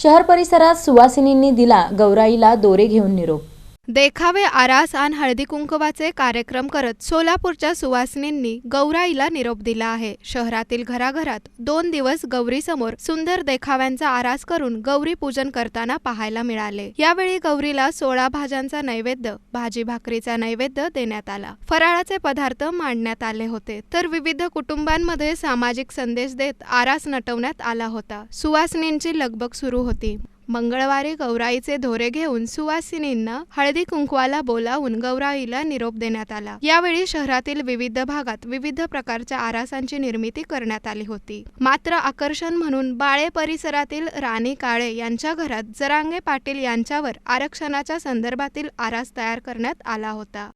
शहर परिसरात सुवासिनींनी दिला गौराईला दोरे घेऊन निरोप। देखावे, आरास आणि हळदी कुंकवाचे कार्यक्रम करत सोलापूरच्या सुवासिनींनी गौराईला निरोप दिला आहे। शहरातील घराघरात 2 दिवस गौरीसमोर सुंदर देखाव्यांचा आरास करून गौरी पूजन करताना पाहायला मिळाले। यावेळी गौरीला 16 भाज्यांचा नैवेद्य, भाजी भाकरीचा नैवेद्य देण्यात आला। फराळाचे पदार्थ मांडण्यात आले होते, तर विविध कुटुंबांमध्ये सामाजिक संदेश देत आरास नटवण्यात आला होता। सुवासिनींची लगबग सुरू होती। मंगळवारी गौराईचे दोरे घेऊन सुवासिनींना हळदी कुंकवाला बोलावून गौराईला निरोप देण्यात आला। यावेळी शहरातील विविध भागात विविध प्रकारच्या आरासांची निर्मिती करण्यात आली होती। मात्र आकर्षण म्हणून बाळे परिसरातील राणी काळे यांच्या घरात जरांगे पाटील यांच्यावर आरक्षणाच्या संदर्भातील आरास तयार करण्यात आला होता।